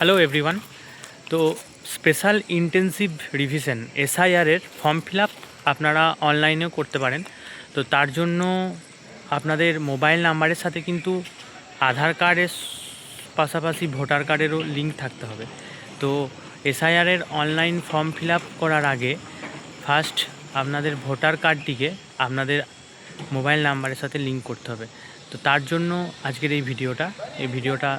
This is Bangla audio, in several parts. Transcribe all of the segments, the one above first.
Hello everyone. তো স্পেশাল ইন্টেন্সিভ রিভিশন এসআইআরের ফর্ম ফিল আপ আপনারা অনলাইনেও করতে পারেন। তো তার জন্য আপনাদের মোবাইল নাম্বারের সাথে কিন্তু আধার কার্ডের পাশাপাশি ভোটার কার্ডেরও লিঙ্ক থাকতে হবে। তো এসআইআরের অনলাইন ফর্ম ফিল আপ করার আগে ফার্স্ট আপনাদের ভোটার কার্ডটিকে আপনাদের মোবাইল নাম্বারের সাথে লিঙ্ক করতে হবে। তো তার জন্য আজকের এই ভিডিওটা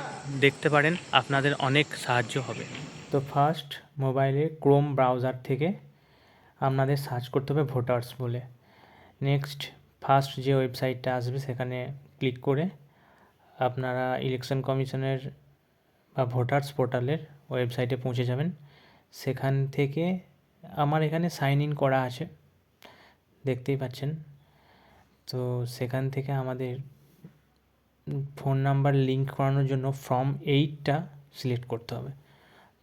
দেখতে পারেন, আপনাদের অনেক সাহায্য হবে। তো ফার্স্ট মোবাইলে ক্রোম ব্রাউজার থেকে আপনাদের সার্চ করতে হবে ভোটার্স বলে। নেক্সট ফার্স্ট যে ওয়েবসাইটটা আসবে সেখানে ক্লিক করে আপনারা ইলেকশন কমিশনের বা ভোটার্স পোর্টালের ওয়েবসাইটে পৌঁছে যাবেন। সেখান থেকে আমার এখানে সাইন ইন করা আছে, দেখতেই পাচ্ছেন। তো সেখান থেকে আমাদের ফোন নাম্বার লিঙ্ক করানোর জন্য ফর্ম 8টা সিলেক্ট করতে হবে।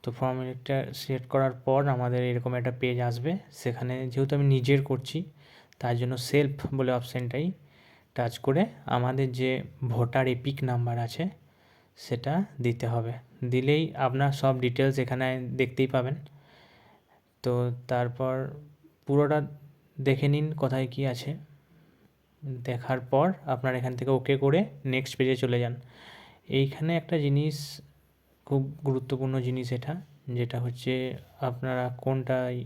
তো ফর্ম 8টা সিলেক্ট করার পর আমাদের এরকম একটা পেজ আসবে। সেখানে যেহেতু আমি নিজের করছি তার জন্য সেলফ বলে অপশানটাই টাচ করে আমাদের যে ভোটার এপিক নাম্বার আছে সেটা দিতে হবে। দিলেই আপনার সব ডিটেলস এখানে দেখতেই পাবেন। তো তারপর পুরোটা দেখে নিন কোথায় কী আছে। দেখার পর আপনার এখান থেকে ওকে করে নেক্সট পেজে চলে যান। এইখানে একটা জিনিস, খুব গুরুত্বপূর্ণ জিনিস এটা, যেটা হচ্ছে আপনারা কোনটায়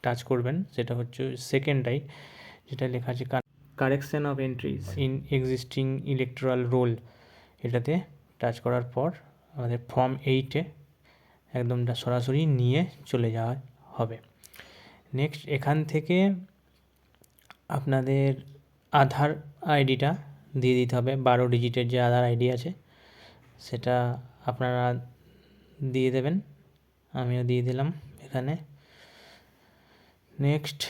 টাচ করবেন সেটা হচ্ছে সেকেন্ডটাই, যেটা লেখা আছে correction of entries in existing electoral roll. এটাতে টাচ করার পর আমাদের ফর্ম 8-এ একদম সরাসরি নিয়ে চলে যাওয়া হবে। নেক্সট এখান থেকে আপনাদের আধার আইডিটা দিয়ে দিতে হবে। 12 ডিজিটের যে আধার আইডি আছে সেটা আপনারা দিয়ে দেবেন, আমিও দিয়ে দিলাম এখানে। নেক্সট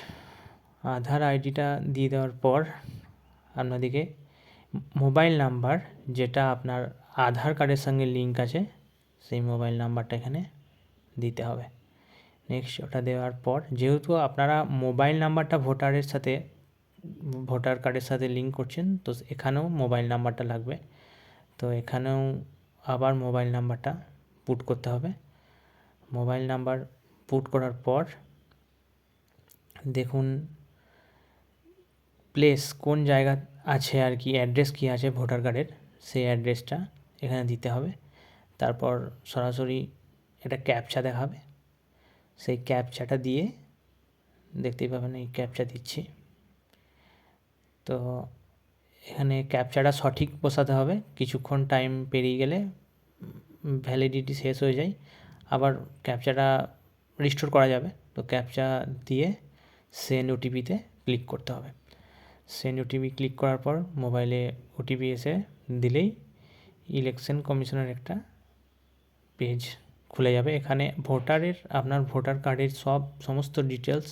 আধার আইডিটা দিয়ে দেওয়ার পর আপনাদেরকে মোবাইল নাম্বার যেটা আপনার আধার কার্ডের সঙ্গে লিঙ্ক আছে সেই মোবাইল নাম্বারটা এখানে দিতে হবে। নেক্সট ওটা দেওয়ার পর যেহেতু আপনারা মোবাইল নাম্বারটা ভোটার কার্ডের সাথে লিঙ্ক করছেন, তো এখানেও মোবাইল নাম্বারটা লাগবে। তো এখানেও আবার মোবাইল নাম্বারটা পুট করতে হবে। মোবাইল নাম্বার পুট করার পর দেখুন প্লেস কোন জায়গা আছে আর কি, অ্যাড্রেস কী আছে ভোটার কার্ডের, সেই অ্যাড্রেসটা এখানে দিতে হবে। তারপর সরাসরি একটা ক্যাপচা দেখাবে, সেই ক্যাপচাটা দিয়ে দেখতেই পাবেন এই ক্যাপচা দিচ্ছি। তো এখানে ক্যাপচাটা সঠিক বসাতে হবে, কিছুক্ষণ টাইম পেরিয়ে গেলে ভ্যালিডিটি শেষ হয়ে যায়, আবার ক্যাপচাটা রিস্টোর করা যাবে। তো ক্যাপচা দিয়ে সেন্ড ওটিপিতে ক্লিক করতে হবে। সেন্ড ওটিপি ক্লিক করার পর মোবাইলে ওটিপি এসে দিলেই ইলেকশন কমিশনের একটা পেজ খুলে যাবে। এখানে আপনার ভোটার কার্ডের সমস্ত ডিটেলস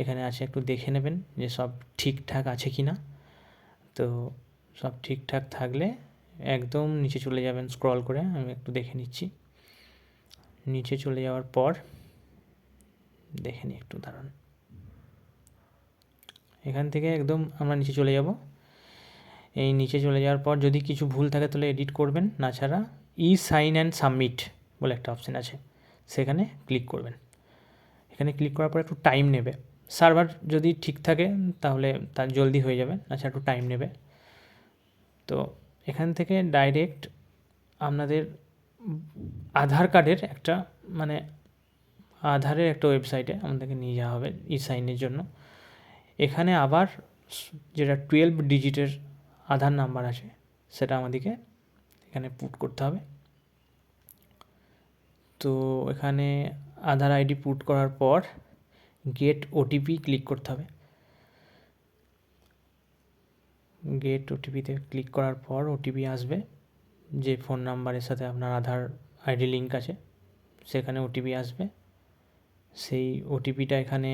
এখানে আছে, একটু দেখে নেবেন যে সব ঠিকঠাক আছে কি না। তো সব ঠিকঠাক থাকলে একদম নিচে চলে যাবেন স্ক্রল করে, আমি একটু দেখে নিচ্ছি। নিচে চলে যাওয়ার পর দেখে নিই, একটু দাঁড়ান। এখান থেকে একদম আমরা নিচে চলে যাব। এই নিচে চলে যাওয়ার পর যদি কিছু ভুল থাকে তাহলে এডিট করবেন, তাছাড়া সাইন অ্যান্ড সাবমিট বলে একটা অপশান আছে, সেখানে ক্লিক করবেন। এখানে ক্লিক করার পর একটু টাইম নেবে, সার্ভার যদি ঠিক থাকে তাহলে তার জলদি হয়ে যাবে, আচ্ছা একটু টাইম নেবে। তো এখান থেকে ডাইরেক্ট আপনাদের আধার কার্ডের একটা আধারের একটা ওয়েবসাইটে আমাদেরকে নিয়ে যাওয়া হবে সাইনের জন্য। এখানে আবার যেটা 12 ডিজিটের আধার নাম্বার আছে সেটা আমাদেরকে এখানে পুট করতে হবে। তো এখানে আধার আইডি পুট করার পর গেট ওটিপি ক্লিক করতে হবে। গেট ওটিপিতে ক্লিক করার পর ওটিপি আসবে, যে ফোন নাম্বারের সাথে আপনার আধার আইডি লিঙ্ক আছে সেখানে ওটিপি আসবে। সেই ওটিপিটা এখানে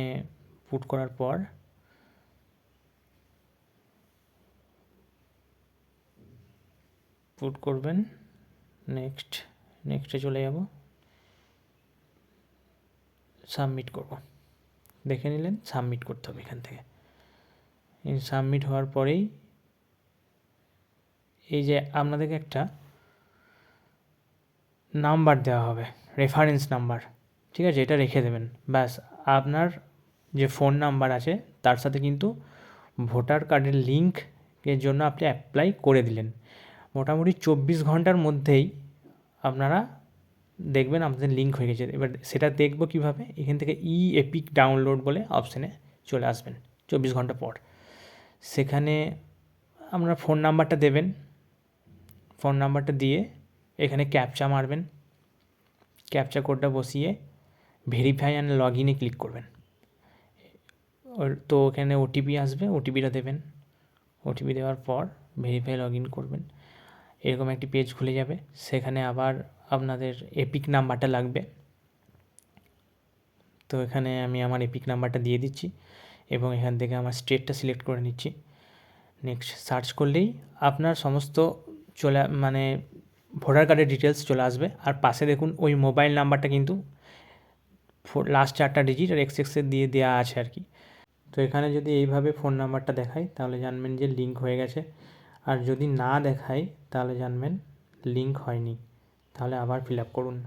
পুট করার পর পুট করবেন। নেক্সটে চলে যাব, সাবমিট করব। দেখে নিলেন সাবমিট করতে হবে এখান থেকে। সাবমিট হওয়ার পরেই এই যে আপনাদেরকে একটা নাম্বার দেওয়া হবে, রেফারেন্স নাম্বার, ঠিক আছে, এটা রেখে দেবেন। ব্যাস, আপনার যে ফোন নাম্বার আছে তার সাথে কিন্তু ভোটার কার্ডের লিঙ্কের জন্য আপনি অ্যাপ্লাই করে দিলেন। মোটামুটি 24 ঘন্টার মধ্যেই আপনারা দেখবেন আপনাদের লিঙ্ক হয়ে গেছে। এবার সেটা দেখব কীভাবে, এখান থেকে এপিক ডাউনলোড বলে অপশানে চলে আসবেন 24 ঘন্টা পর। সেখানে আপনার ফোন নাম্বারটা দেবেন, ফোন নাম্বারটা দিয়ে এখানে ক্যাপচা মারবেন, ক্যাপচা কোডটা বসিয়ে ভেরিফাই অ্যান্ড লগ ইনে ক্লিক করবেন। তো এখানে ওটিপি আসবে, ওটিপিটা দেবেন, ওটিপি দেওয়ার পর ভেরিফাই লগ ইন করবেন। এরকম একটি পেজ খুলে যাবে, সেখানে আবার আপনাদের এপিক নাম্বারটা লাগবে। তো এখানে আমি আমার এপিক নাম্বারটা দিয়ে দিচ্ছি এবং এখান থেকে আমার স্টেটটা সিলেক্ট করে নিচ্ছি। নেক্সট সার্চ করলেই আপনার সমস্ত মানে ভোটার কার্ডের ডিটেলস চলে আসবে। আর পাশে দেখুন ওই মোবাইল নাম্বারটা কিন্তু লাস্ট 4টা ডিজিট আর এক্সের দিয়ে দেওয়া আছে আর কি। তো এখানে যদি এইভাবে ফোন নাম্বারটা দেখায় তাহলে জানবেন যে লিঙ্ক হয়ে গেছে, আর যদি না দেখায় তাহলে জানবেন লিঙ্ক হয়নি, তাহলে আবার ফিল আপ করুন।